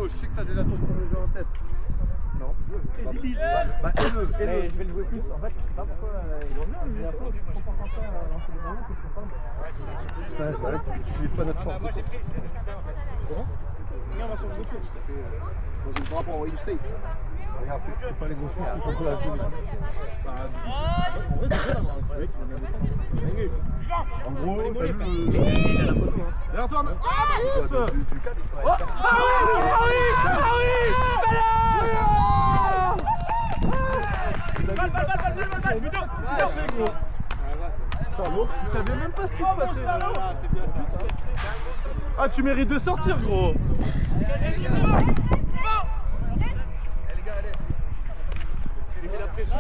je sais que t'as déjà ton premier jeu en tête. Non. Bah, aie-le. Je vais le jouer plus. En fait, je sais pas pourquoi. J'ai un peu de compensation à lancer les ballons que je fais pas. Ouais, c'est vrai que tu n'utilises pas notre force. Moi j'ai pris. Comment? Viens, on va sur le dossier. Moi j'ai le bras pour envoyer du steak. Regarde, c'est pas les grosses choses qui sont peu à la fin. En gros, t'as vu le... Derrière toi, Marius! Du 4, Ah oui! Balle, Ludo! Salaud, il savait même pas ce qui se passait. Ah, tu mérites de sortir, gros. J'ai mis la pression.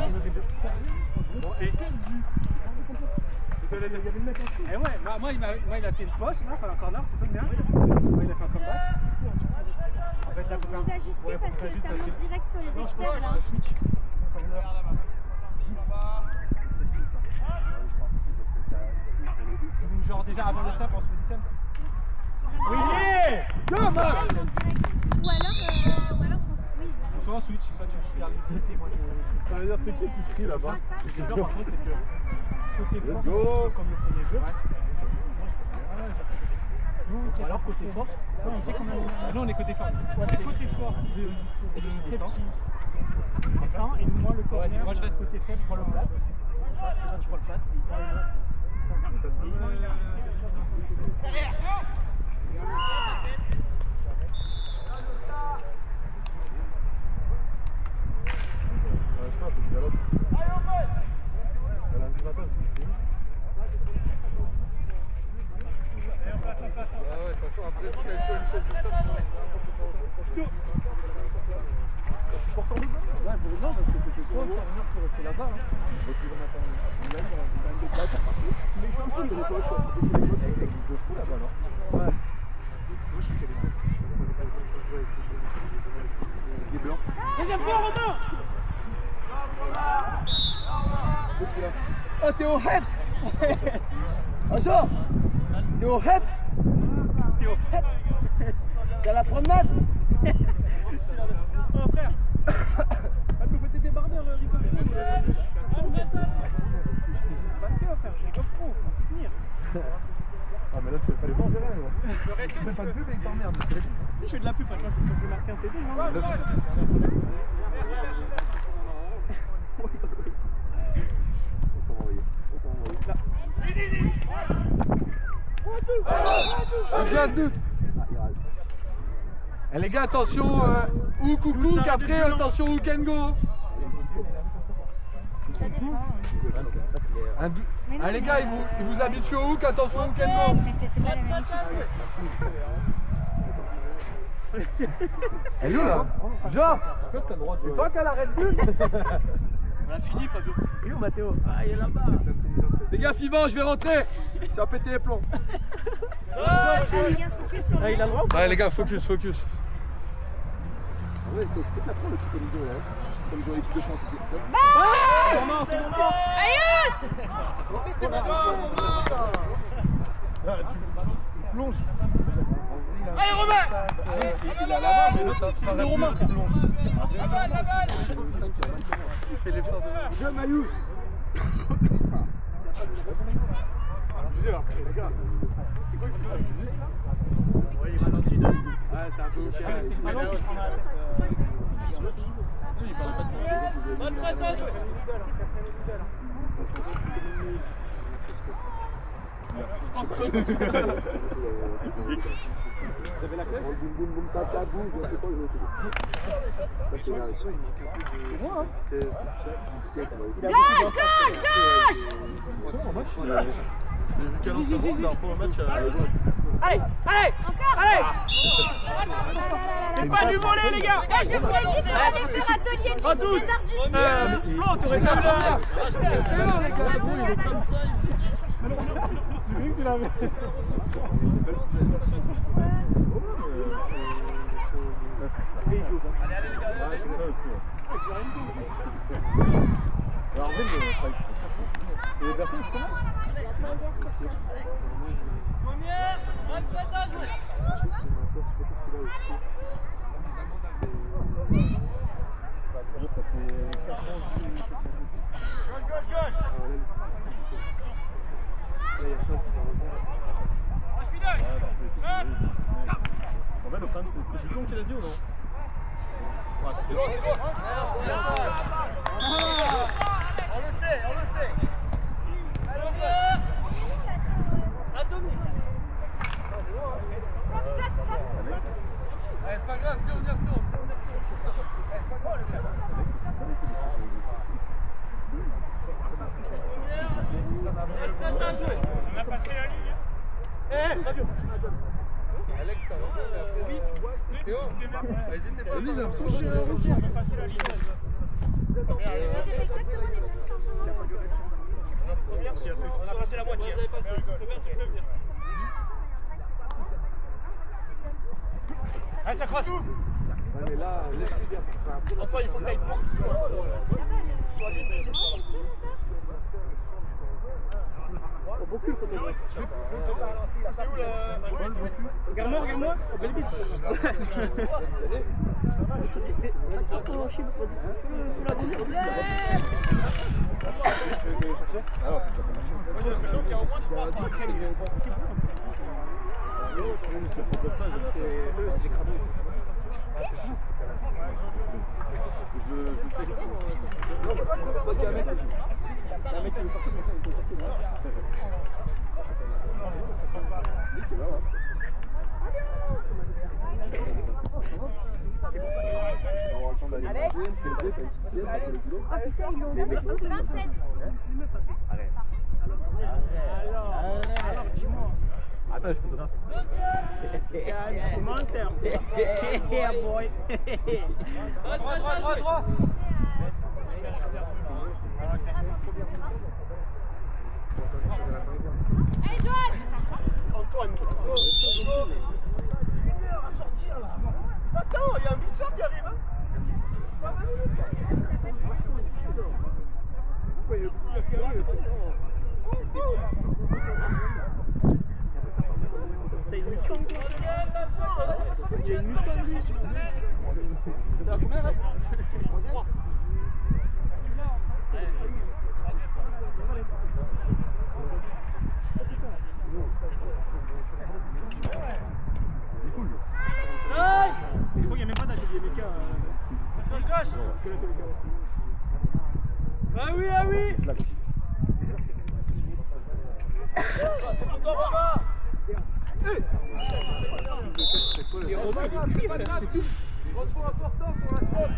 Et ouais, moi il a fait une pause, il a fait un corner, plutôt bien. Moi il a fait un comeback. Faut que vous ajustiez parce que ça monte direct sur les externes là. Genre déjà avant le stop, on se positionne. Oui! Ou alors faut... Oui, Soit on switch, soit tu regardes le titre et moi je... Ça veut dire, c'est qui crie là-bas? Ce que j'ai peur par contre, c'est que côté fort, go. comme le premier jeu, ou alors côté fort, non, on sait qu'on a... Non, on est côté fort. Côté fort, c'est le descend. Et moi le corner, moi je reste côté faible, je prends le flat. Toi tu prends le flat. Deuxième fois, Romain! Oh, t'es au Heps! Bonjour! T'es au Heps? T'es à la promenade? Oh frère! Ah, tu peux débardeur, Rico. Frère, j'ai GoPro, faut finir. Ah, mais là, tu fais pas les bons terrains, gros. Tu fais pas de pub et il t'emmerde. Si je fais de la pub, quand j'ai marqué un TD, non? Eh les gars, attention, hook ou cook, après attention hook and go. Ah les gars, ils vous habituent au hook, attention hook and go. mais c'était pas la même équipe. Elle est où là? Jean, c'est toi qui as la Red Bull? On a fini, Fabio. Et où Mathéo? Ah, il est là-bas. Les gars, Fivan, je vais rentrer. Tu vas péter les plombs. Les gars, focus sur Ah, il a le droit? Ouais les gars, focus. Ouais, tu peux te la prendre le truc comme ils ont là. Comme ils ont l'équipe de France ici. Plonge. Allez, Romain! Il a la balle, mais l'autre, ça va Romain qui plonge. La balle! Il fait l'effort de... Je Maïus. Abusé là, les gars. C'est quoi qui fait abuser? Ouais, il est ralenti là. Ouais, c'est un peu aussi. C'est le ballon qui prend la tête. Bonne prête à jouer! Vous avez la clé? Boum boum boum tac tac boum, je sais pas où ça c'est là. C'est moi, hein? Gauche! J'ai vu quel autre monde dans le match. Allez! Encore! Allez! C'est pas du volet, les gars! Je vous l'ai dit qu'on allait faire atelier des arts du ciel! Flo, tu aurais pas le faire! Le mec, tu l'avais. C'est ça aussi. Alors, et les personnes, c'est comment? Première, bonne prête à jouer! En fait, le problème, c'est Bucon qui l'a dit ou non? Ouais, c'est bon, c'est bon. On le sait, on le sait. Allez, pas grave, viens, on y retourne. On a passé la ligne. Alex, t'as raison, mais après, oui, tu vois, c'est Théo. Vas-y, t'es pas. J'ai l'impression que je suis un retour. On a passé la ligne. J'ai fait exactement les mêmes changements. On a passé la moitié. Allez, ça croise. Ouais, mais là, laisse-lui dire. Antoine, il faut que tu ailles devant. Sois libre. Au beaucoup, il faut te voir. C'est où le... Regarde-moi, regarde-moi. Belle bite. J'ai l'impression qu'il y a au moins 3 passes. Un mec qui veut sortir, mais ça, il peut sortir. Allez. Ah putain, ils l'ont 27. Arrête. Alors, dis-moi. Attends, je photographe. Commentaire. Yeah, boy. Droit. Allez, Joël. Antoine, sortir là. Attends, il y a un buteur qui arrive. Pourquoi il y a beaucoup de qui arrive? T'as une Mustang, toi? Il y a une Mustang, lui. C'est à combien là? 3. Je crois qu'il n'y a même pas d'atelier méca. Gauche. Ah oui, ah oui. C'est pour toi, Baba. Et Romain, il écrit, frère, c'est tout. Retour important pour la faute.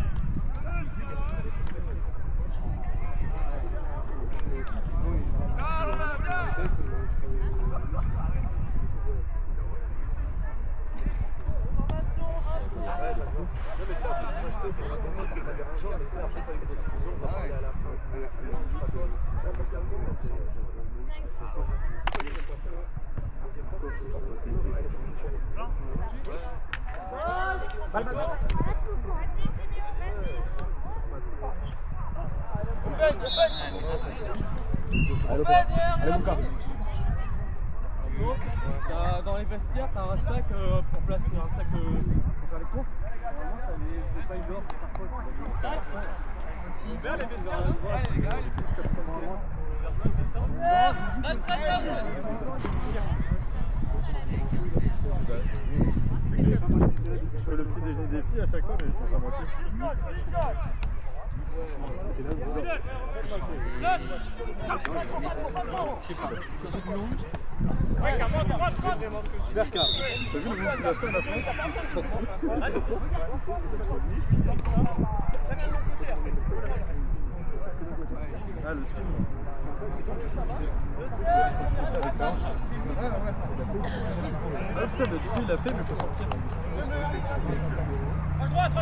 Allez, mon gars. Dans les vestiaires, t'as un sac pour placer un sac pour faire les cours. Normalement, t'as des pailles dehors pour faire quoi? Vers les vestiaires. Allez, les gars. Je fais le petit déjeuner des filles à chaque fois, mais je pense à moitié. C'est là où on va. Je sais pas. Sur tout le long. Super car. T'as vu le monde qu'il a fait à la fin? Sorti. Ça vient de l'autre côté après. Ah, le spin. Ah putain, mais du coup il l'a fait, mais faut sortir. À droite.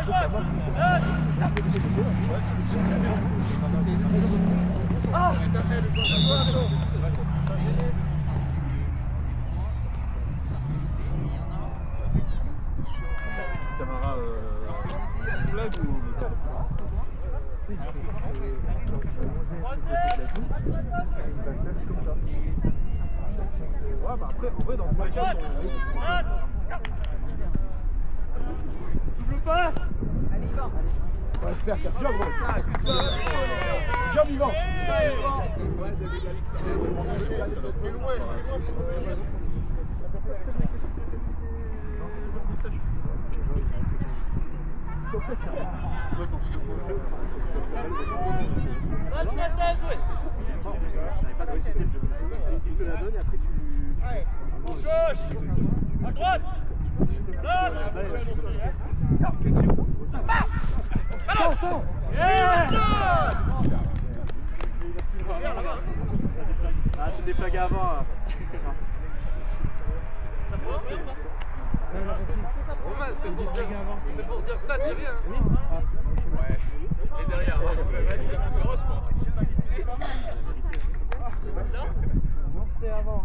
Camara, flag ou... Ouais, bah après, en vrai, dans tous les cas, Double passe. Ouais, super, job, gros. Job, Yvan. À droite. Ah, tu déplagues avant. Romain, c'est pour dire ça, Thierry. Hein. Ouais. Et derrière, heureusement. Montez avant.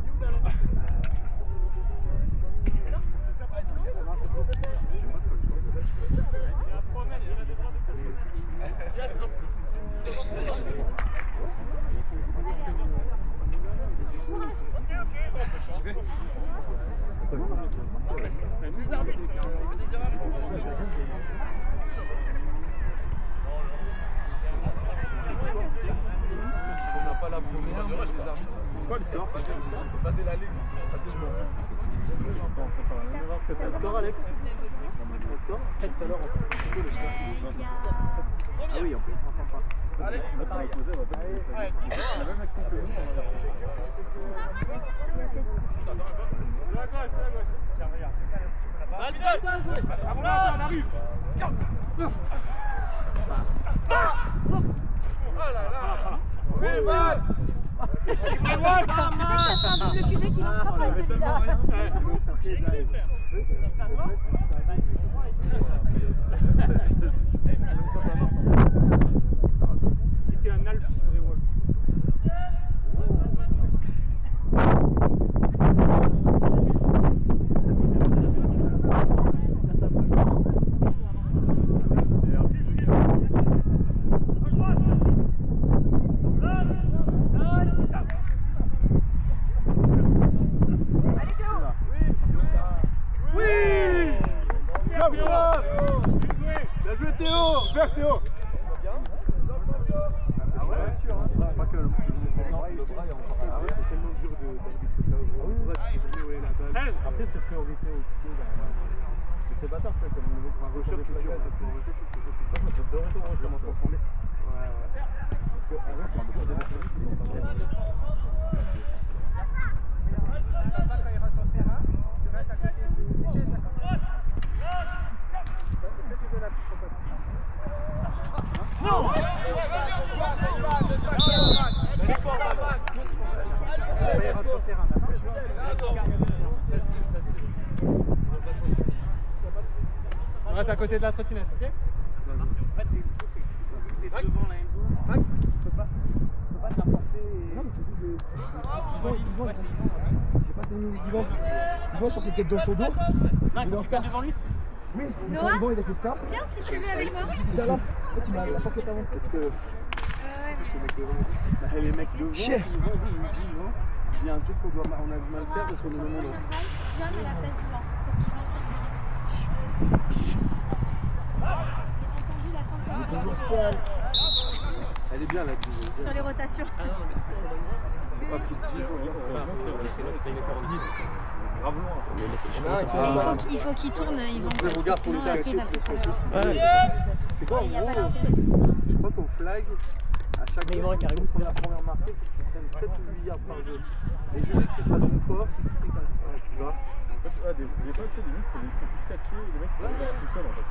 On n'a pas la première, mais les arbitres. C'est quoi le score? Passer la ligne. Le score, Alex. Le score 7 tout à l'heure. Ah oui, en plus, on s'entend pas. Allez. Là, on va poser, on va pas la même action que nous, on va la faire. Tiens, regarde. On arrive. Oh là là. Tu sais que ça sera un double cuvée qui lancera pas celui-là. C'était un Alps sur les walls. Bien joué Théo. Super Théo. Ah ouais, sûr. Je crois que le bras est encore. Ah ouais, c'est tellement dur d'arbitrer ça. Après, c'est priorité au pied. Mais c'est bâtard, fait, comme le mec va rechercher la gueule. Je me suis fait retour, je m'en transformé. Ouais. Parce que, en vrai, c'est un peu des mécaniques qui vont pas bien. On reste à côté de la trottinette, ok? Max, Max, tu peux pas t'apporter. Non, mais c'est tout de. J'ai pas tenu Yvan. Yvan sur ses têtes dans son dos. Non, il faut que tu passes devant lui. Oui, Noah Yvan il a fait ça. Tiens, si tu veux avec moi. Ça là. En fait, il m'a la pocket avant. Est-ce que Ouais. les mecs devant, les mecs devant, Chef. ils vont, il me dit non. Il y a un truc qu'on doit, on a du mal faire parce qu'on est au même endroit. John à la place d'Yvan. Pour qu'il lance un entendu la fin de Toujours seul. Elle est bien la Divo. sur les rotations. C'est pas plus petit. Grave loin. Il faut qu'il tourne, Yvan. Je Parce que regarde pour sinon, les après, il va cacher, plus c'est trop quoi l'avoir. C'est quoi en Il n'y a pas gros d'intérêt. Je crois qu'au flag, à chaque fois que tu prends la première marquée, tu prennes 7 ou 8 yards par jeu. Et je veux que tu fasses une fois, c'est tout fait comme tu vois. Ah, des fois, tu sais, des mecs, faut laisser plus catcher, les mecs, ils sont tout seuls en fait.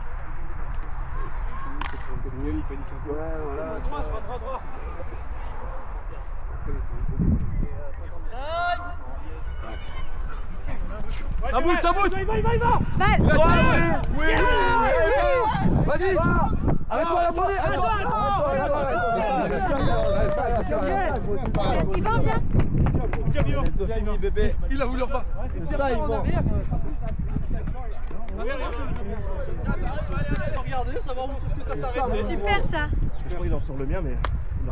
Oui, il panique un peu. Ouais, voilà. Droit. Ça bouge, ça bouge. Balle. Oui. Vas-y. Arrête-toi, attendez. Yvan, viens. Fini, bébé. Il a voulu repartir. C'est ça, ils vont. Regardez, savoir où c'est que ça s'arrête. Super ça. Je crois qu'il est sur le mien, mais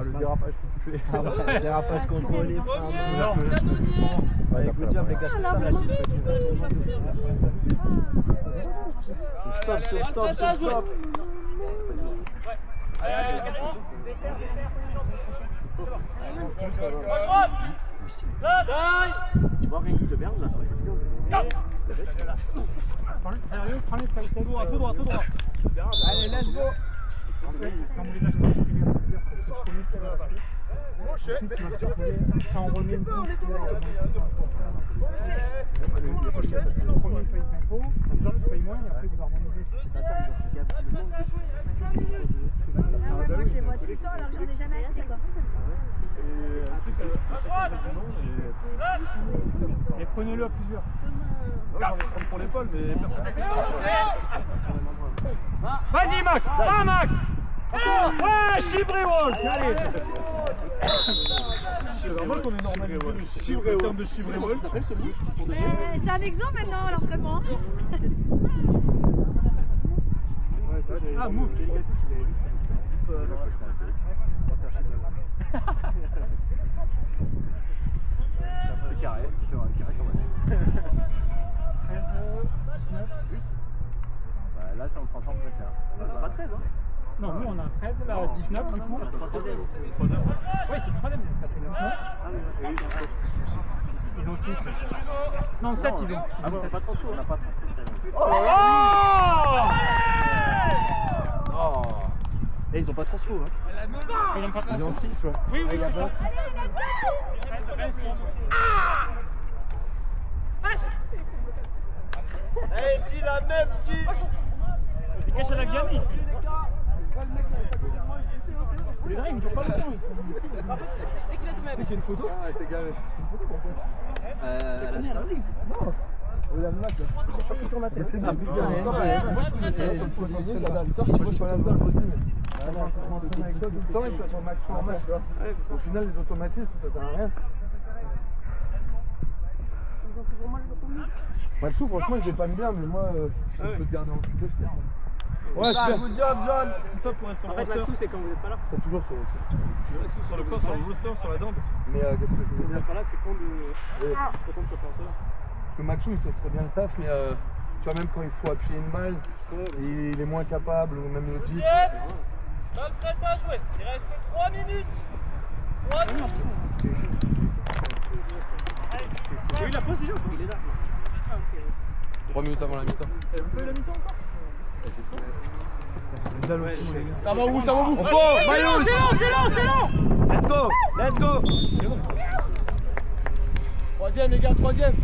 le dérapage que tu fais. Ah ouais, dérapage contrôlé. Non. Avec le diable, les gars, c'est ça la gîte. Stop, stop. Allez, Tu vois rien que de merde là, ça va être Prends les feuilles. Tout droit. Allez, let's go. Quand vous les achetez, quand on remet une couche, comme ça, tu payes moins et après vous harmonisez. Moi je les vois tout le temps alors que j'en ai jamais acheté quoi. Et prenez-le à plusieurs. J'en vais prendre pour l'épaule, mais personne ne Vas-y Max. Ah Max. Ouais, Chibrewolf. Allez. C'est normal qu'on est normalisé le terme de Chibrewolf. C'est un exemple maintenant à l'entraînement. Ah, move. c'est carré, c'est vrai, carré quand même. 13, 19. Là, ça on transforme de faire. Pas 13, hein? Non, nous on a 13, là 19 du coup. Oui, c'est le troisième. Ça fait 19. Ils ont 6. Non, 7 ils ont. Ah bon, c'est pas trop chaud, on n'a pas trop Oh. Et ils ont pas trop chaud, hein? Ils ont 6, ouais. Oui, oui, c'est ça. Hey, dis la même, dis. Il cache à la Vianney. Les gars, ils me durent pas longtemps. C'est une photo? Ah, t'es garé. La Super League? Non. Oui, la match là. C'est Ah putain, moi je connais ça, Victor, moi je suis pas comme ça, je le dis, mais. Avec toi tout le temps et que ça soit match en match, tu vois. Au final, les automatismes, ça sert à rien. Moi, tout, franchement, il dépanne bien, mais moi, je peux te garder en coupe, je perds. Ouais, super. Good job, John. Tout ça pour être sur le roster. c'est quand vous n'êtes pas là. C'est toujours sur le Sur le corps, sur le roster, sur la dent. Mais qu'est-ce que je veux dire? Là, c'est quand de. Oui. Quand on se passe là. Parce que Maxou, il fait très bien le taf, mais tu vois, même quand il faut appuyer une balle, il est moins capable, ou même le dit. Pas prêt à jouer. Il reste 3 minutes. 3 minutes. Il y a eu la pause déjà ou pas? Il est là. 3 minutes avant la mi-temps. Vous pouvez la mi-temps encore? Ça va où? Ça va où? On faut, Maïus! C'est long. Let's go! Troisième, les gars, troisième.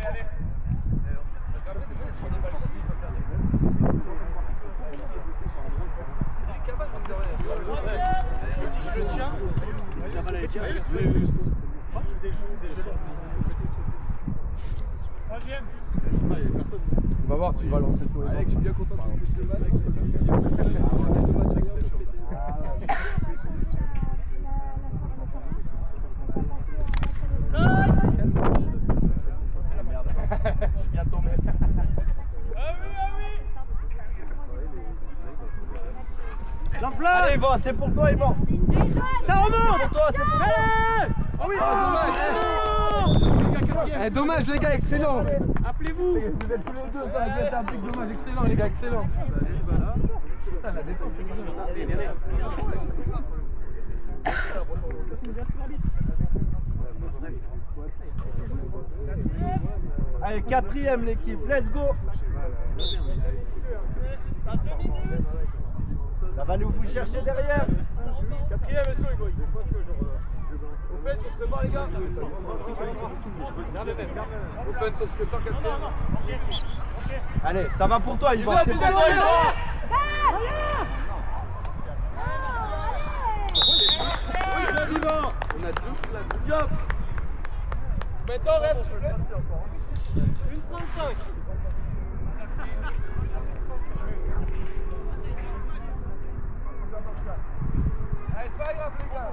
Allez. Je le tiens. Si la balle elle tient, Troisième. On va voir, tu vas lancer tout. Alex, je suis bien content que tu puisses le match. La merde. Je suis bien tombé. Allez, Yvan, c'est pour toi, Yvan! Ça remonte! C'est pour toi, c'est pour toi! Oh oui! Dommage. Dommage, les gars, excellent. Appelez-vous! Vous êtes tous les deux, ça a été un truc dommage, excellent, les gars, excellent. Putain, la défense, c'est bien. Allez, quatrième l'équipe, let's go! Ça va nous vous chercher derrière! Quatrième, est-ce que vous faites, on se prépare les gars. Open, ça se prépare, quatrième. Allez, ça va pour toi, Yvan! C'est pour toi, Yvan! On a tous la job. Maintenant, rêve. 1,35. Allez, c'est pas grave, les gars.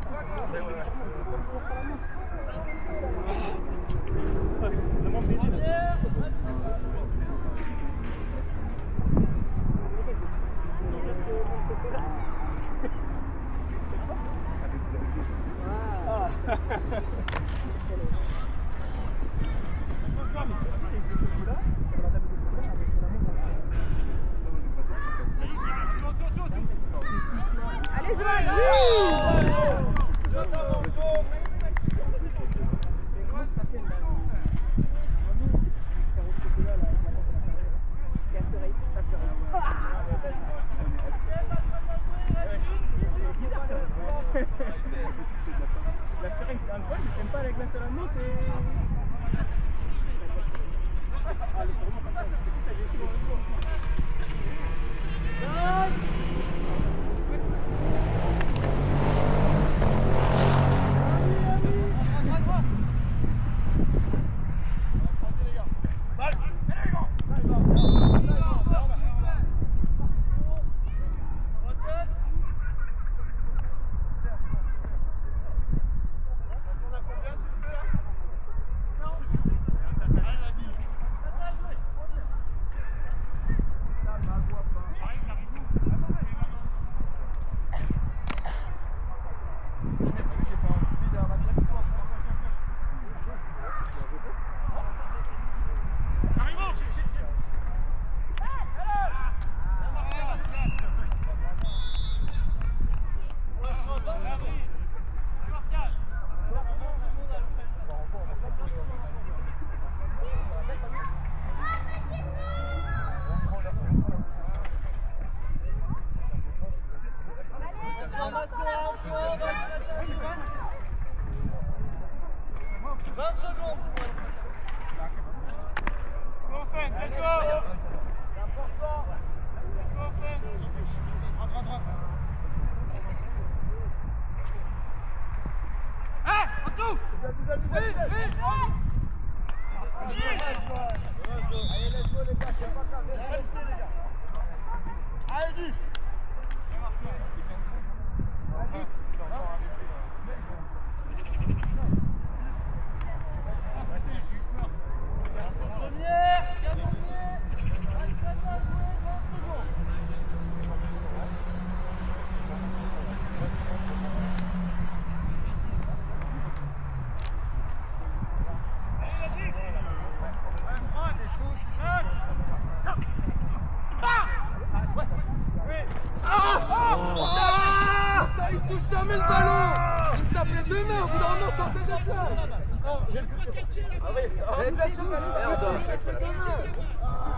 touche jamais le ballon. Il tape les deux mains, au bout d'un moment, sortez de là.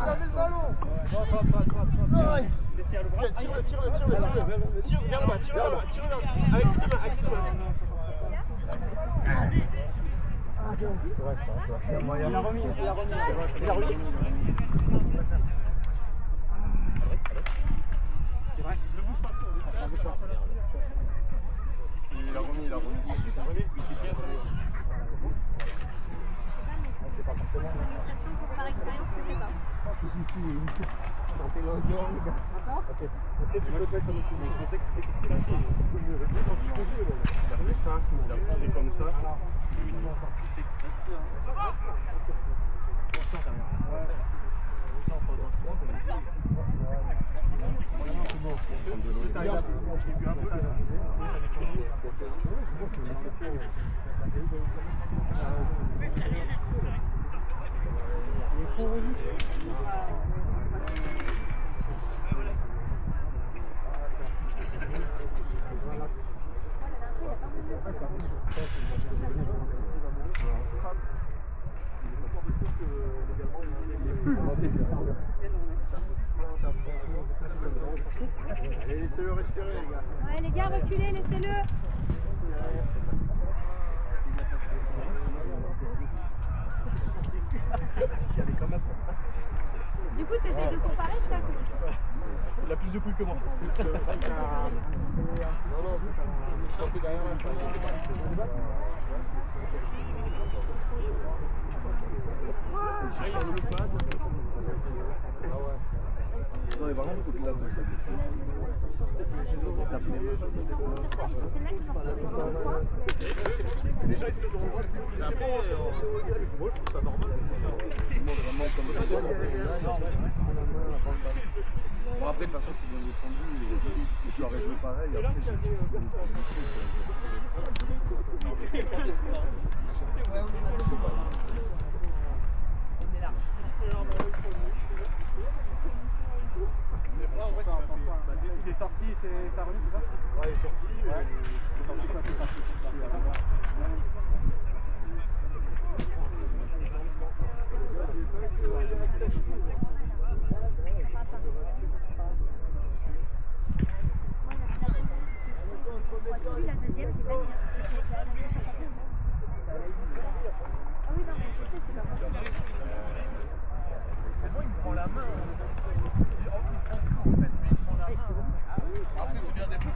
Jamais le ballon. Tire-le vers le bas, tire vers le bas, avec les deux mains, Il a remis. C'est vrai. Ne bouge pas trop. Il a remis. Par expérience, tu fais pas. Il a fait ça, il a poussé comme ça. Allez, laissez-le respirer, les gars. Ouais, les gars, reculez, laissez-le. Du coup, t'essayes de comparer ça. Il a plus de couilles que moi. Non, je suis sorti derrière la salle. Non, mais par contre, il faut qu'il la bouge. Déjà, il te donne. Après, moi, je trouve ça normal. Bon, après, de toute façon, c'est bien défendu. Et tu aurais joué pareil. Après, Il est sorti, c'est ta remise, c'est ça? Ouais, il est sorti. C'est sorti quoi? C'est parti. La deuxième, c'est pas bien. Ah oui, non, mais je sais, c'est pas possible. moi, il me prend la main. Il prend tout, en fait, mais il prend la main. Après, c'est bien défendu.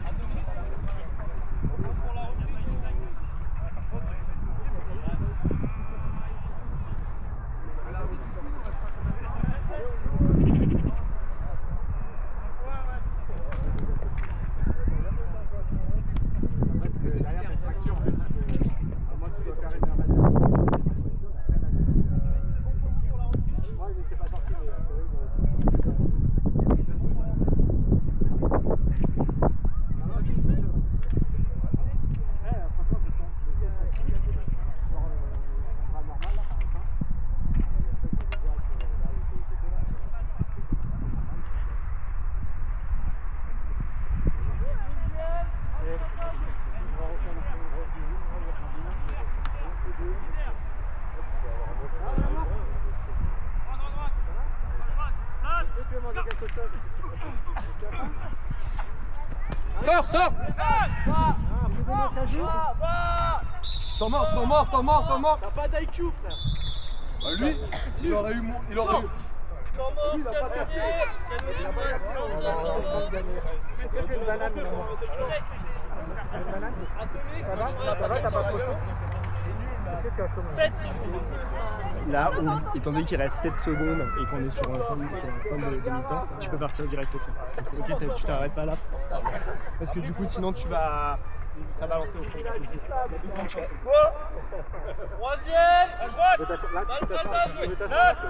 Sors! T'en mort! T'as pas d'IQ, frère. Bah, lui, il aurait eu. Temps mort, Il a pas gagné. T'as pas trop chaud? 7 secondes. Là, étant donné qu'il reste 7 secondes et qu'on est sur un fin de mi-temps, tu peux partir direct au fond. Ok, tu t'arrêtes pas là. Parce que du coup, sinon, ça va lancer au fond. Troisième, à droite. Malgrata, joué. Lance.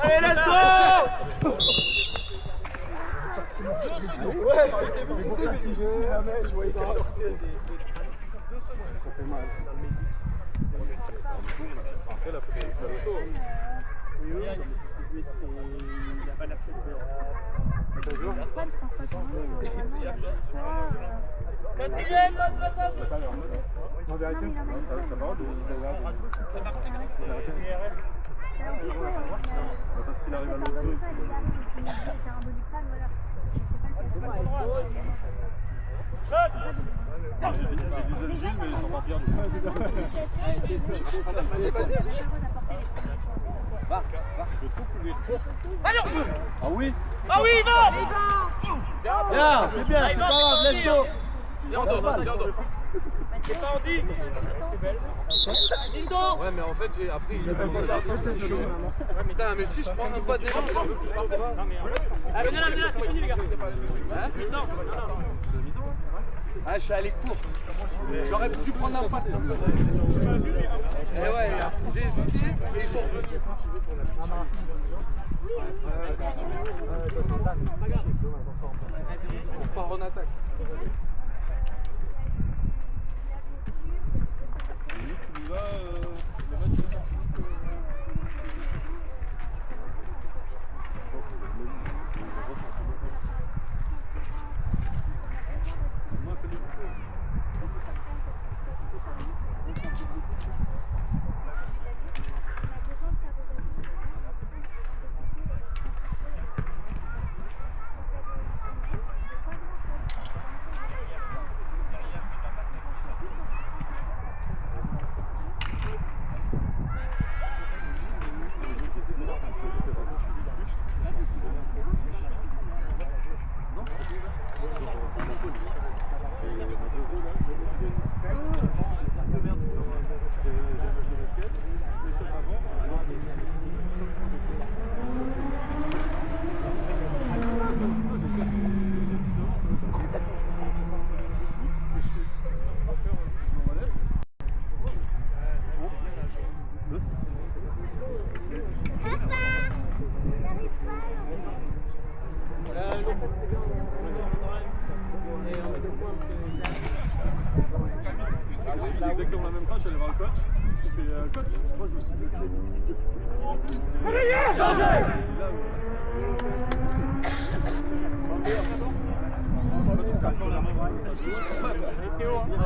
Allez, let's go! Ouais, mais bon, ça, si je suis la main, je voyais qu'elle sortait des. Ça fait mal. Après, la photo est pas l'auto. Il n'a pas la Quatrième, balle prête à jouer. En vérité, t'as pas de s'il arrive à l'autre truc. J'ai dit Jules, mais ils sont pas pires. C'est passé. Allons. Ah oui? Ah oui, il va. Bien, c'est bien, c'est pas grave, let's go. Viens donc. C'est pas Andy. Dindo. Ouais, mais en fait, j'ai appris. Putain, mais si je prends un pas de l'élan, j'en veux plus. Ah, venez là, c'est fini les gars. Hein? Ah, je suis allé court. J'aurais pu prendre un pas. Et ouais, j'ai hésité et ils sont revenus. On repart en attaque. Tu vas c'est exactement la même phrase, je suis allé voir le coach. Je fais coach, je crois que je me suis blessé.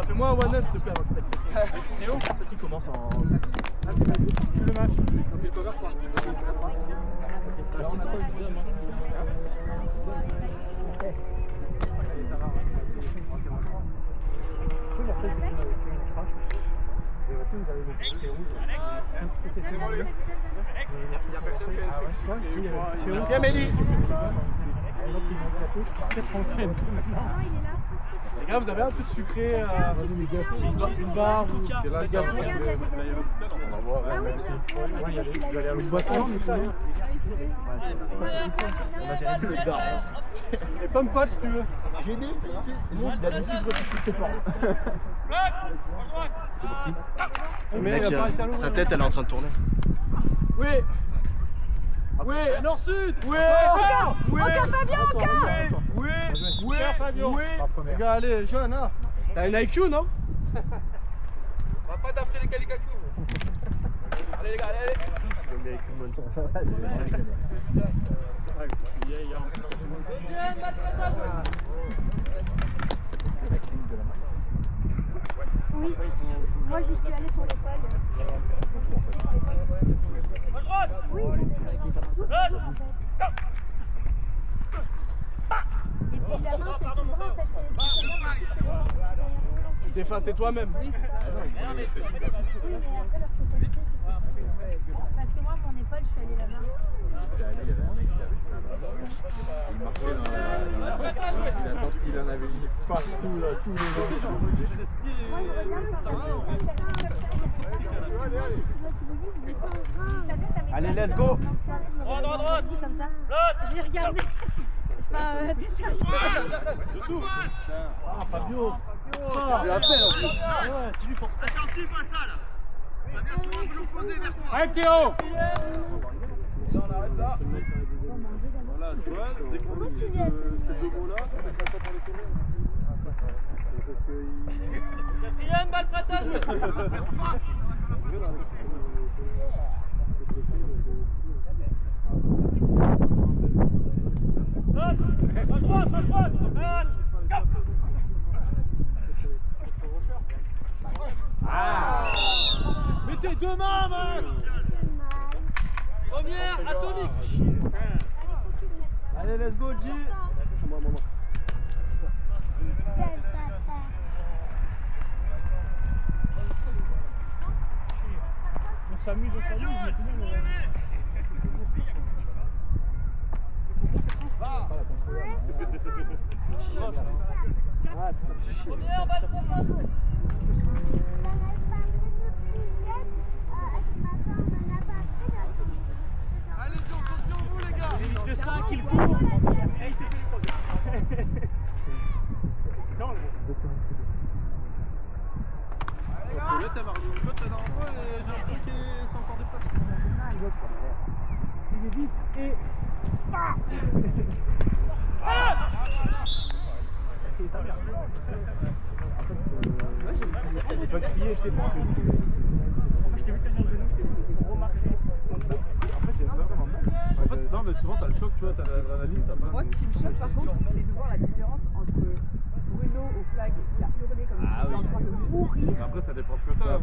Fais-moi un one-up, s'il te plaît. Théo, ceux qui commencent en. Tu le match. Merci Amélie. Les gars, vous avez un truc sucré, une barre ou ce que là, ça va. Il y a une boisson. Et pomme pote si tu veux. J'ai dit, il a du sucre, c'est fort. C'est pour qui? Mais Sa tête, elle est en train de tourner. Oui. Oui. Nord-Sud. Oui. Oui. Fabien, Oui. Oui. Oui. Les gars, allez, jeune, hein. T'as une IQ, non? On va pas d'après les Calicaco. Allez les gars, allez. Oui, moi j'y suis allée sur l'école. Oui. Et puis la main, c'est tout grand en fait. Tu t'es feinté toi-même. Oui, mais après leur spécialité, c'est parce que moi, mon épaule, je suis allée là-bas. Il marchait dans la ventilateur, il en avait mis partout là, tous les gens. Moi, je regarde ça. Allez, let's go. Droite. Comme ça. J'ai regardé. Enfin, dessin. Dessous. Ah, Fabio. J'ai la peine en plus. Ouais, tu lui forces pas. Attentif à ça là. Fabien, souvent de l'opposé vers toi. Allez Théo. On arrête là. Voilà, tu vois, dès qu'on dit ces deux mots-là, c'est pas ça pour les communs. Quatrième, balle prête à jouer. Mettez deux mains, Max. Première, atomique. Allez, let's go, G. On s'amuse, mais tout le monde. Première balle pour moi. Allez, on compte sur vous, les gars. Il vise le 5, il court. Et il s'est fait les poser. Non, Là, t'as marre de toi, t'as dans l'envoi et j'ai l'impression qu'il s'est encore déplacé. il est vite et. J'ai pas crié, je t'ai pas. Je t'ai vu tellement de genoux, je t'ai vu gros marcher. En fait, j'ai pas vraiment mal. En fait, non, mais souvent, t'as le choc, tu vois, t'as l'adrénaline, ça passe. Moi, ce qui me choque par contre, c'est de voir la différence entre Bruno au flag qui a hurlé comme s'il était en train de mourir. Mais après, ça dépend ce que t'as.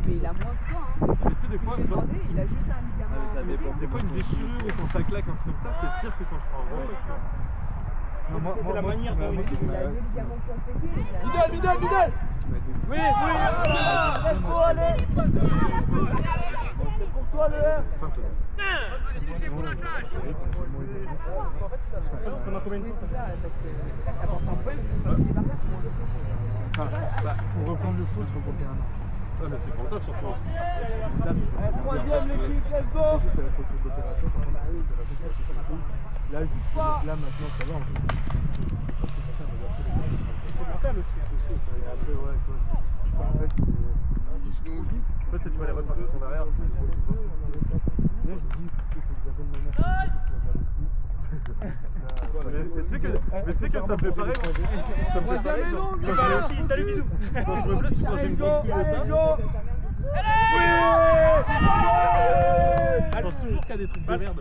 Mais il a moins que toi, hein. Mais tu sais, des fois, J'ai genre, demandé, il a juste un ligament. des fois, une déchirure ou quand ça claque, un truc comme ça, c'est pire que quand je prends un gros choc, tu vois. C'est la manière dont Il a deux ligaments qui ont pété. Middle. Oui, let's go, allez. C'est pour toi, le R. Fin de saison. Pendant combien de Oui, temps c'est ça, parce que ça pense en poème, c'est pas qu'il va faire pour réfléchir. Faut reprendre le foot, faut compter un an. Ouais, mais c'est pour le top surtout. Troisième l'équipe, let's go. C'est la photo d'opération. Là, juste là, maintenant, ça va. C'est mental aussi. Et après, ouais, toi. En fait, c'est tu vois les répartitions derrière. Là, je dis que vous avez une manière. Mais tu sais que ça me fait pareil. Ça me fait pareil. Salut, bisous. Quand je me blesse ou quand j'ai une grosse couille au tas. Je pense toujours qu'il y a des trucs de merde.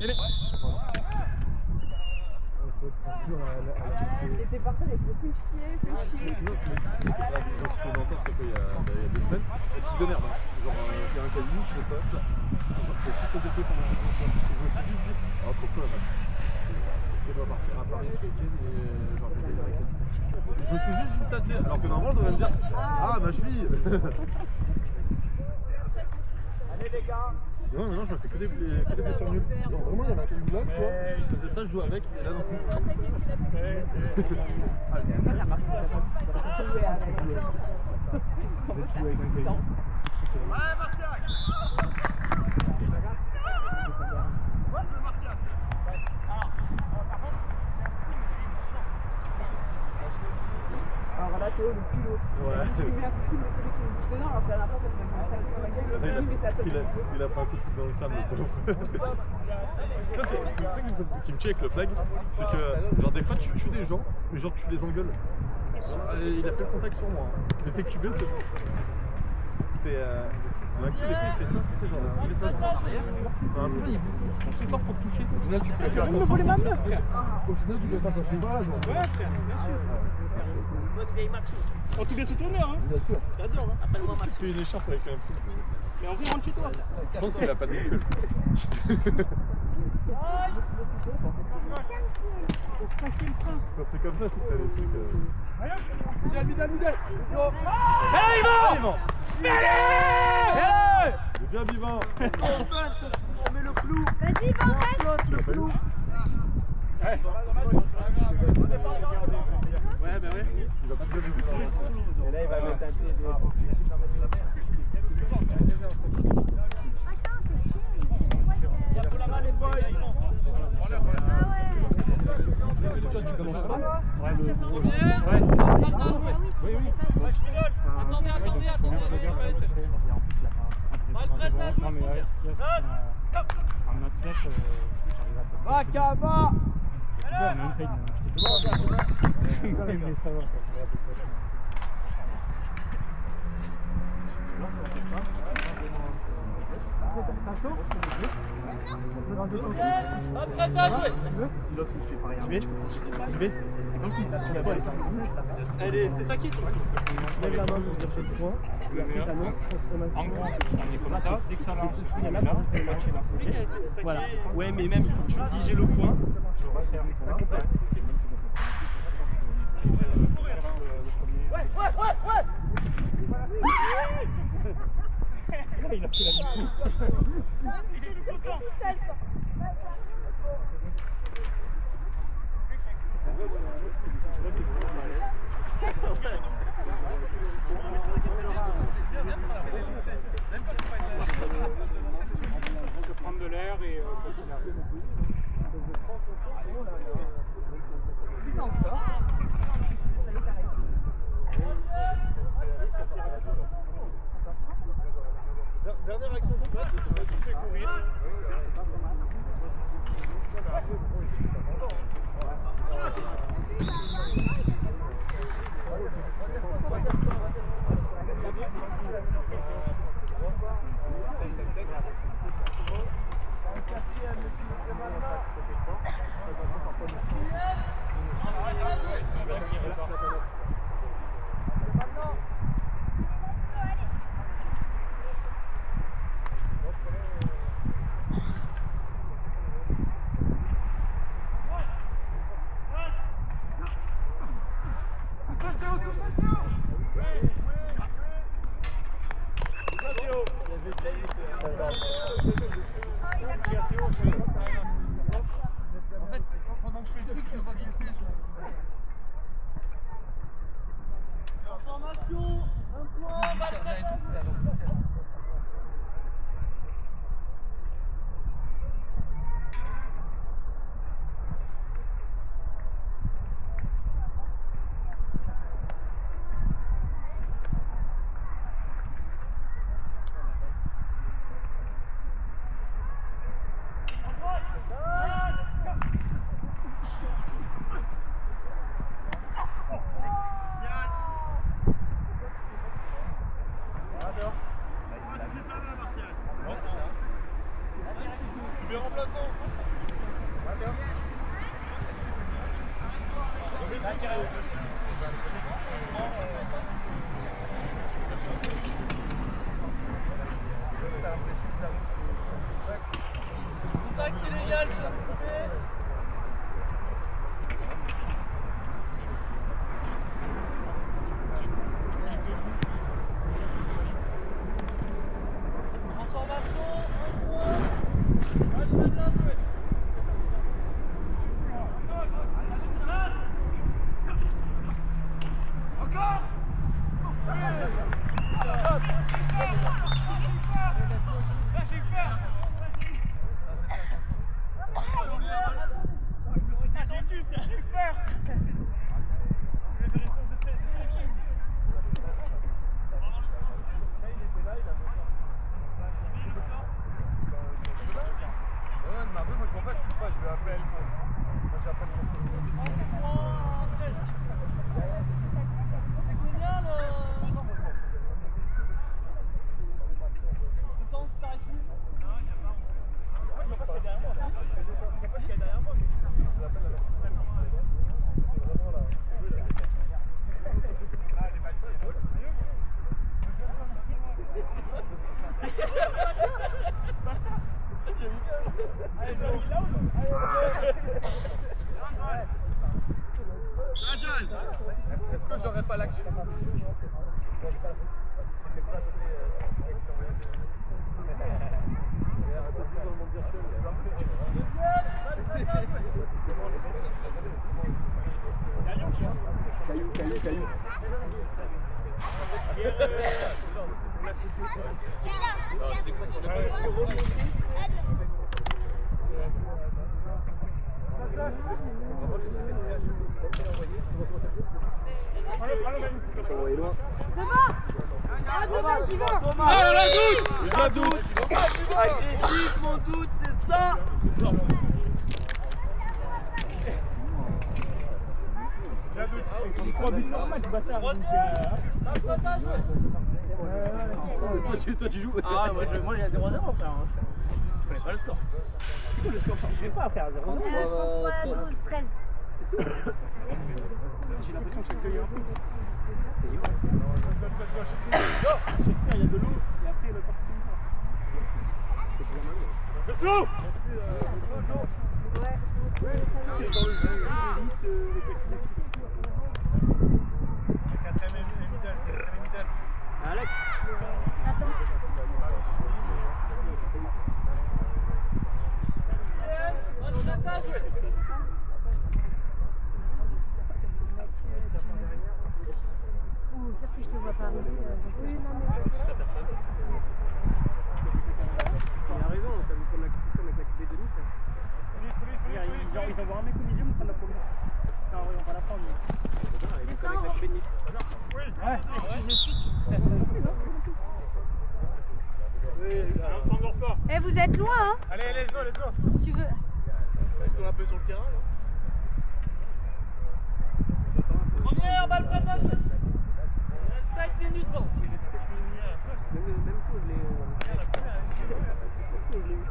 Il était parfait, il était fait chier. Je me suis fait dentaire, c'est quoi, il y a 2 semaines. Un truc de merde, hein. Genre, il y a un cabinet, je fais ça. Genre, je peux plus poser le pied pendant 2 jours. Je me suis juste dit, oh pourquoi est-ce qu'elle doit partir à Paris ce week-end et genre, je vais aller avec elle. Je me suis juste dit ça, tu sais, alors que normalement, on devrait me dire, ah ma cheville. Allez, les gars. Non, mais non, je me fais que des blessures nulles. Genre, vraiment, il y en a une là, tu vois. Je faisais ça, je jouais avec, et là, non. Ouais, Martial. Alors là, Théo, le culot. Ouais. Il met un coup de pied dedans, alors que la dernière fois, ça fait un coup sur la gueule. Mais ça te Il a pas un coup de pied dans le crâne, le pauvre. Ça, c'est ça qui me tue avec le flag, c'est que, genre, des fois, tu tues des gens, mais genre, tu les engueules. Il a fait le contact sur moi. Mais t'es cubé, c'est bon. Maxou, des fois, il fait ça, tu sais, genre, il met sa jambe en arrière. Après, il pousse le corps pour te toucher. Au final, tu peux Il me faut les mains neuves, frère. Au final, tu peux pas passer par là, donc. Ouais, frère, bien sûr. Bonne vieille Maxou. En tout cas, tout honneur, hein. Bien sûr. T'adores, hein. Appelle-moi Il s'est Maxou. fait une écharpe avec un truc. Mais en vrai, rentre chez toi. Je pense qu'il a pas de gonfle. Au 5e prince. Quand c'est comme ça, c'est que t'as des trucs. Middle. Allez, Yvan. Allez. Il est bien vivant. Vas-y, Van, reste. Le clou. Ouais. Ouais, bah ouais. Il va pas se mettre du coup. Et là, il va mettre un pied de. Bientôt la main, les boys. Toi, tu commences pas. Première. Ouais. Attendez. Mal prête à jouer. Non, mais ouais, un athlète, j'arrive à pas. Va, Kaba! On a une fade, mais ça va. Hop, prête à jouer. Si l'autre il fait pas rien, c'est comme s'il a son fois avec un Allez, c'est ça qui est sur je lève la main, c'est ce que fait le point. Je le mets En gros, on est comme ça. Dès que ça lance, on est là. Le match est là. Voilà. Ouais, mais même il faut que tu diges le point. Je resserre. Ouais. Il a pris la vie. Il est tout content. Je vais prendre de l'air et Plus tant que ça. Ça y est, t'arrêtes. Dernière action de match, tu fais courir. Contact illégal, ça. Est-ce que j'aurais pas l'action? Caillou. La doute. Agressif, mon doute, c'est ça. Toi tu joues. Ah, moi il y a 0-0 frère. connais pas le score. C'est quoi le score? Je vais pas faire 0-0. 12, 13. J'ai l'impression que je suis cueilli un peu. C'est énorme. Il y a de l'eau et après le parti. C'est pour la main. Let's go! Ouais. C'est dans le jeu, les Alex. Attends. Ou pire si je te vois pas arriver. Oui, non mais. Si t'as personne. Il a raison, ça vous prendre la clé de Nice. Ils envoient un mec au milieu, mais ça l'a promis. Enfin, on va la prendre. Il est avec la clé de Nice. Oui. Parce qu'ils éthiquent. Eh, vous êtes loin, hein? Allez, let's go, let's go. Tu veux. Est-ce qu'on est un peu sur le terrain là? Première balle prête à jouer. 5 minutes, bon. Même coup, je l'ai eu.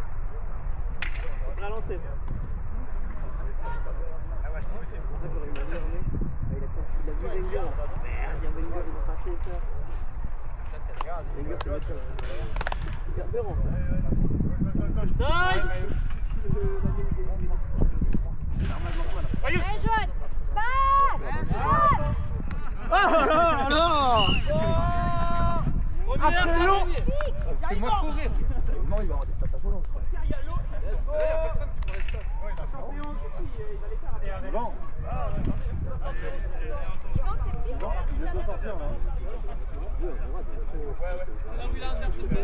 On l'a lancé. Ah ouais, je trouve que c'est bon. Il a vu Wenger. Merde, il y a Wenger, il va cracher ça. Wenger, c'est notre Super Béran. Allez, Joanne! Balle! Oh là là là! Après l'eau! Fais-moi courir. Non, il va avoir des pattes à volant. Il y a l'eau. Let's go. Il y a personne qui prend les stats. Bon. Il doit sortir là. C'est là où il a intercepté.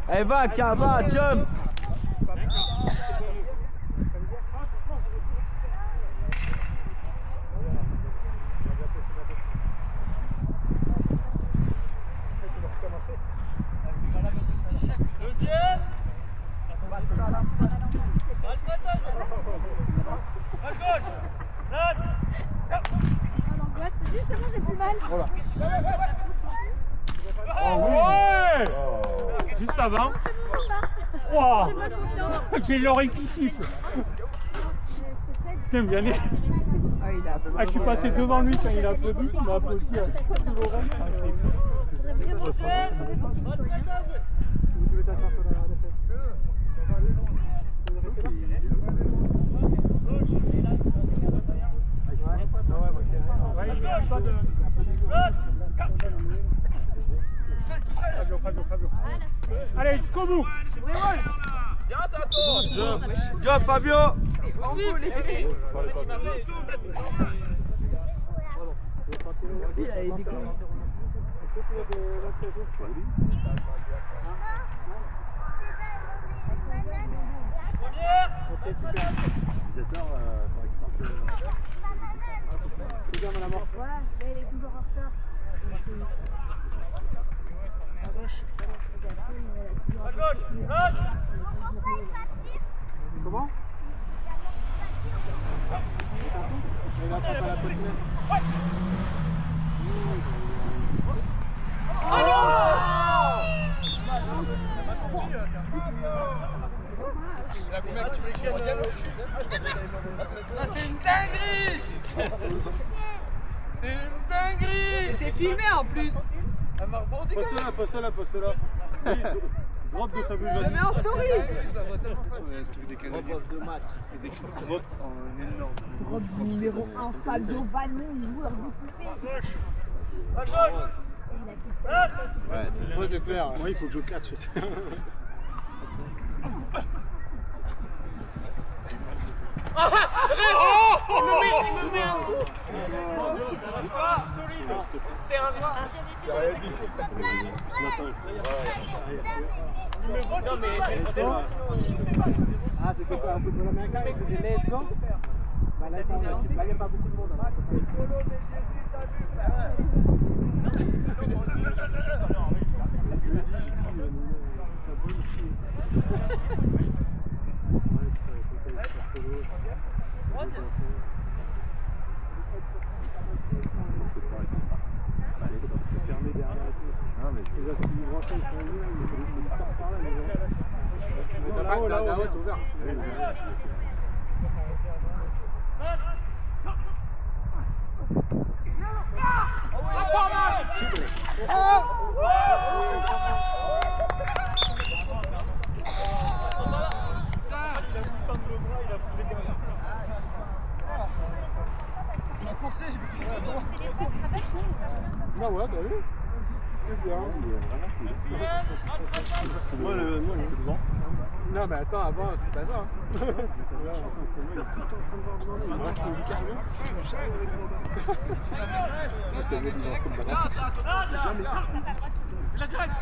Allez, va, Kaba, jump! Deuxième. Balle prête à jouer. Balle gauche. Place. L'angoisse, c'est bon, j'ai plus mal. Voilà. Oh ouais! Juste avant. Wow! J'ai pas de confiance. J'ai l'oreille qui siffle. Putain, bien né. Ah, je suis passé devant lui quand il a applaudi, il m'a applaudi à toute l'oreille. Balle prête à jouer. Tu veux t'asseoir sur la défaite? Allez, jusqu'au bout. Bien, ça tourne. Jump, Fabio! C'est envolé. Il a été cool. Première. Voilà, là, il est toujours en retard. Balle gauche. Place. Comment? Il attrape à la poitrine. Il a combien? Tu voulais que je troisième? Ça, c'est une dinguerie! C'est une dinguerie! C'était filmé en plus. Elle m'a rebondi. Poste-la. Oui, drop de Fabio. Je le mets en story. Des Canadiens. Drop de match. Et des drop en énorme. Drop numéro 1, Fabio Vanni, joueur de Balle gauche. Place. Ouais, moi c'est clair. Moi il faut que je catch. C'est un droit. Ah, c'était quoi un football américain? C'était let's go? Bah là, il n'y a pas beaucoup de monde. C'est fermé derrière et tout. Non, mais Les gars, si vous branchez, ils sont venus, ils sortent par là, les gens. Là-haut, là-haut, t'es ouvert. Bah ouais, t'as vu? moi, le devant. Non, mais attends, avant, c'est pas ça. Là, il est tout le temps en train de voir devant lui. Il reste le carrément. C'est le mec qui lance le ballon. Jamais. La direct.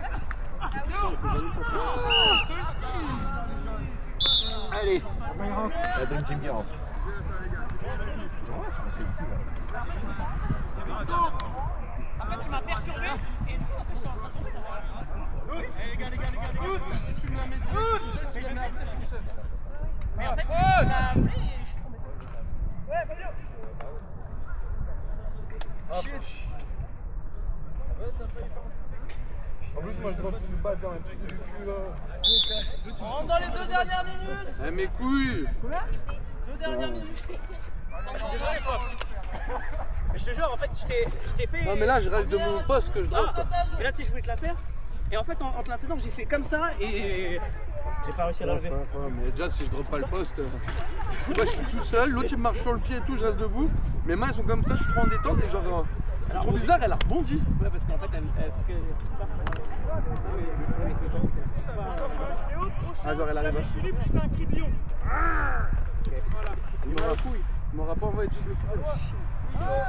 Allez. La Dream Team qui rentre. C'est fou là. En fait, tu m'as perturbé. Et du coup, après, j'étais en train de tomber. Les gars, Si tu me la mets direct, mais en fait, tu m'as appelé et je suis tombé. Ouais, Fabio. En plus, moi je dois me battre dans un truc du cul là. On rentre dans les 2 dernières minutes. Eh mes couilles! 2 dernières minutes. Je suis désolé, quoi. Mais je te jure, en fait, je t'ai fait. Non, mais là, je reste de mon poste que je drop. Et là, tu sais, je voulais te la faire. Et en fait, en te la faisant, j'ai fait comme ça et j'ai pas réussi à la lever. Mais déjà, si je drop pas le poste, moi je suis tout seul, l'autre il me marche sur le pied et tout, je reste debout. Mes mains elles sont comme ça, je suis trop en détente et genre. C'est trop bizarre, elle a rebondi. Ouais, parce qu'en fait, parce que. Ah, genre elle arrive à Philippe, je fais un cri de lion. Il m'aura pas envoyé de chier.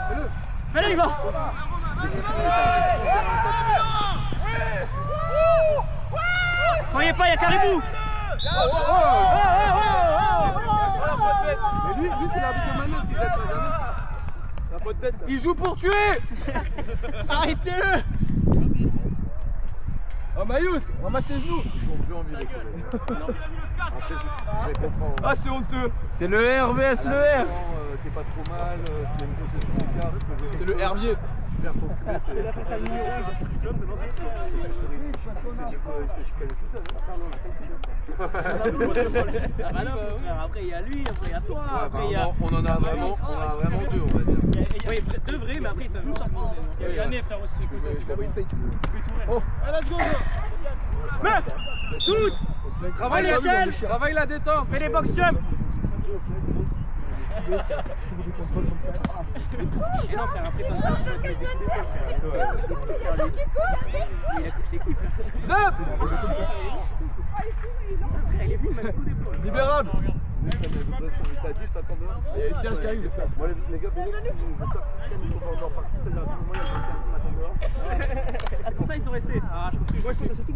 Fais-le. Fais-le, il va. Croyez pas, il y a Caribou. Mais lui c'est l'arbitre de Manos qui t'aide pas jamais. Il joue pour tuer. Arrêtez-le. Oh Maïus, ramasse tes genoux. Ils ont plus envie les collègues. Après, je vais comprendre. Ah c'est honteux. C'est le RVS, le R. T'es pas trop mal, tu as une possession de carte. C'est le herbier. Super occupé, c'est C'est la tête à l'union. Ah bah non, après il y a lui, après il y a toi, après il y a... On en a vraiment deux, on va dire. Oui, 2 vrais, mais après ils savent nous sortir. Il y a eu Année, frère, aussi. Je t'envoie une fake. Oh, let's go. Mec, doute. Travaille l'échelle, travaille la détente, fais les box jump. Et non, frère, après, Oh, c'est ce que je viens de dire. il a couché tes couilles, frère. Zap. Il est venu, il m'a le coup d'épaule. Libérable. Il y a Serge qui arrive. Moi les gars, j'espère qu'ils sont encore partis, c'est-à-dire à tout moment il y a quelqu'un qui m'attend dehors. Ah, c'est pour ça ils sont restés. Ah, je comprends. Moi, je pense à surtout.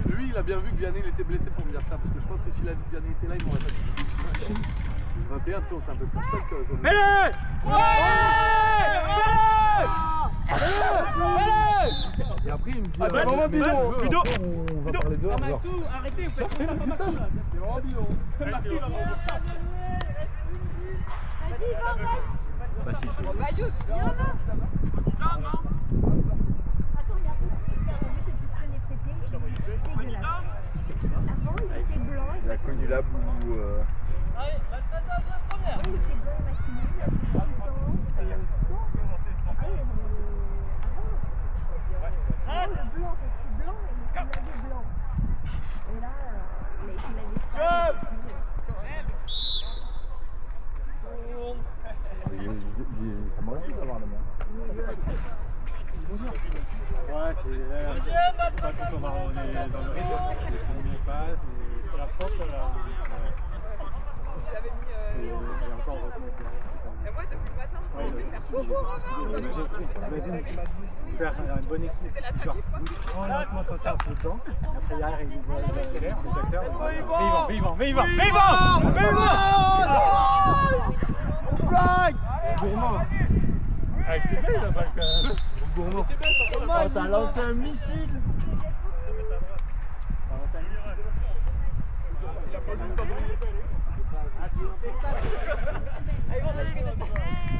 Lui, il a bien vu que Vianney il était blessé pour me dire ça, parce que je pense que s'il a vu que Vianney était là, il m'aurait pas dit ça. Le 21, tu sais, on s'est un peu plus stock. Fais-le. Et après, il me dit. vraiment bidon. On va parler dehors. Maxou, arrêtez, vous faites pas Maxou là. C'est vraiment bidon. Maxou, il va Vas-y, va, Bah, si, je fais ça. Maïus, viens là. Attends, il y a avant, il était blanc. Il a connu la boue. Allez, la première. Il était blanc, masculin, il a tout le temps. Le blanc, parce que blanc, il avait blanc. Et là, il avait ça. Il est moyen d'avoir la main. Ouais, c'est pas tout comme on est dans le rythme, les semi-phases, la propre là. J'avais mis. Et encore Et moi, depuis le matin, je voulais faire coucou, imagine faire une bonne équipe. C'était la Genre, honnêtement, quand tu as tout le temps, après derrière, ils accélèrent, les acteurs. Mais il va! Gourmand! Avec tes belles là-bas, quand même! Gourmand! Oh, t'as lancé un missile!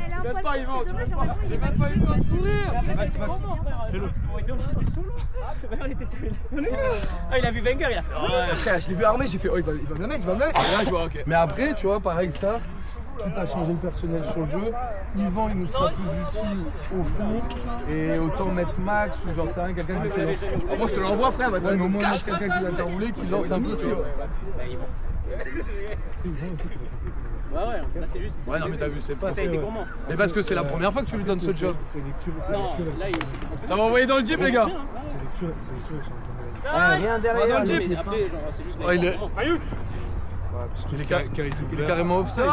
Elle est un Même pas, Yvan, tu J'ai même pas eu le temps de sourire. Fais-le. T'es solo. Ah, il a vu Wenger, il a fait. Frère, je l'ai vu armé, j'ai fait oh il va me la mettre, il va me la mettre. Et là je vois ok. Mais après, tu vois, pareil que ça, si t'as changé le personnel sur le jeu, Yvan il nous sera plus utile au fond et autant mettre Max ou j'en sais rien, quelqu'un qui sait lancer. Ah, moi je te l'envoie frère, Ouais, mais au moins mettre quelqu'un qui l'a déjà roulé, qui lance un peu. ici. Ouais, là c'est juste. Ouais, non, mais t'as vu, c'est pas Ça a été gourmand. Mais parce que c'est la première fois que tu lui donnes ce job. Non, là il. Ça va envoyer dans le jeep les gars. Rien derrière. Dans le jeep. Après, genre, c'est juste. Oh, il est carrément offside.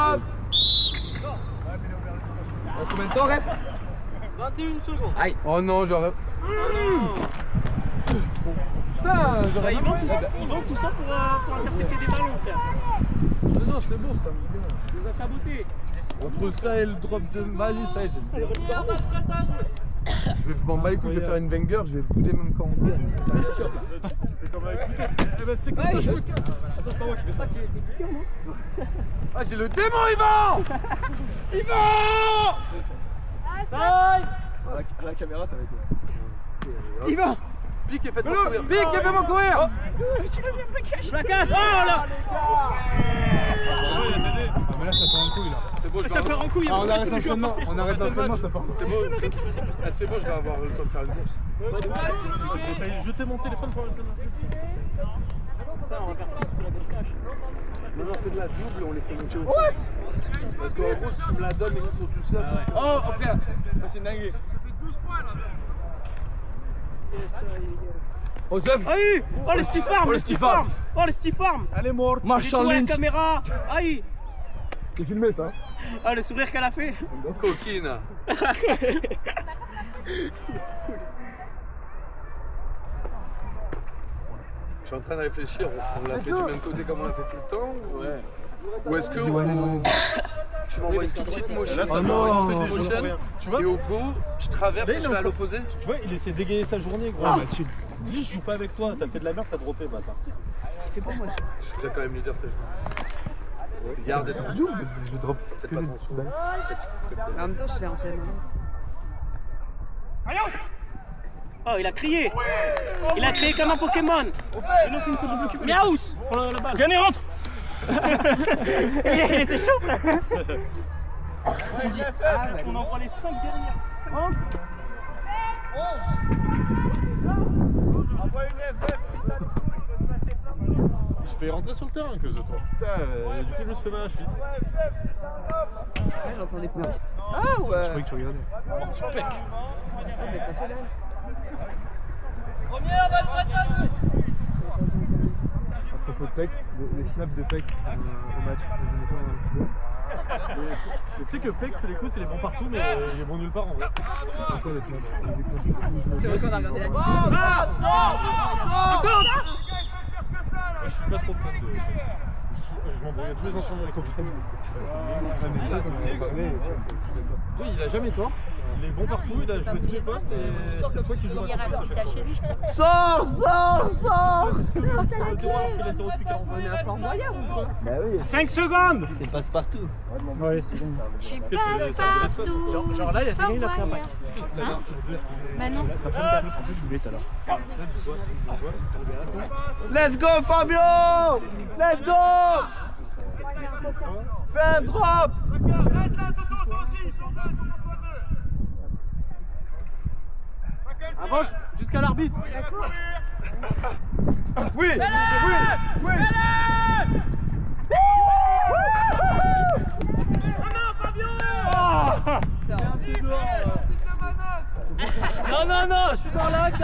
Reste combien de temps ref? 21 secondes. Aïe. Oh non, j'aurais. Putain, j'aurais. Ils vendent tout ça pour intercepter des ballons, frère. Non, c'est bon, ça me vient. Il nous a saboté. Entre ça et le drop de Mali, ça y est, j'ai le déroulement. Je vais m'en bats les couilles, je vais faire une Wenger, je vais bouder même quand on gagne. C'est comme avec lui. Eh ben c'est comme ça, je me casse. Attends, c'est pas moi qui fais ça. Ah, j'ai le démon, Yvan. Yvan. À la caméra ça va être. Yvan. Pique et faites-moi courir. Pique et fais-moi courir. Je la cache. Oh là. Mais là ça part en couille là. C'est bon, Ça part en couille. On arrête l'entraînement, ça part en couille. C'est bon, c'est bon, je vais avoir le temps de faire une course. J'ai jeté mon téléphone pour le Maintenant, on fait de la double, on les fait monter au fond. Parce qu'en gros, si tu me la donnes et qu'ils sont tous là, c'est chiant. Oh frère, c'est une dinguerie. Oh Zeb. Aïe. Oh le stiff arm. Oh, le stiff arm. Oh le stiff arm. Elle est morte. Marshall La Lynch. caméra. Aïe. C'est filmé ça. Ah le sourire qu'elle a fait. Coquine. Je suis en train de réfléchir, on l'a fait du même côté comme on l'a fait tout le temps ou est-ce que tu m'envoies une toute petite motion, Là, ça une va, petite je motion vois rien. Tu vois et au go, je traverse et je vais à l'opposé. Tu vois, il essaie d'égayer sa journée gros. Tu dis je joue pas avec toi, t'as fait de la merde, t'as droppé bâtard. C'est pour moi. Je voudrais quand même lui dire regarde, peut-être pas attention. En même temps, je l'ai en scène. Oh il a crié. Il a crié comme un Pokémon. Miaous. Viens et rentre. Il était chaud frère. C'est dit. Ah ouais. On envoie les 5 derrière. 5. Je fais rentrer sur le terrain que de toi. Putain, du coup je me suis fait mal à la cheville. Ouais, j'entendais pas. Ah ouais. Je croyais que tu regardais. Tu pec. Ah, mais ça fait mal. À propos de pec, les snaps de pec au match, Tu sais que Peck, tu l'écoutes, il est bon partout, mais il est bon nulle part en vrai. C'est vrai qu'on a regardé la vidéo. Je suis pas trop fan de. Je m'embrouille à tous les ensembles dans les compagnies. Tu sais, il a jamais tort. Il est bon partout, il a joué tous les postes et c'est toi qui joues à l'hôpital chez lui, je pense. Sors, t'as la Il a le taureau depuis 40 ans. On est à Fort Boyard ou quoi? 5 secondes. C'est passe-partout. Ouais, c'est bon. Je suis Est-ce que tu laisses un espace partout. Genre là, il a fait il a pris un pack. Bah non. Personne qui a plus je voulais tout à l'heure. Let's go Fabio. Let's go. Fais un drop. Avance jusqu'à l'arbitre. Oui. Oui. Non, non, non, je suis dans l'axe.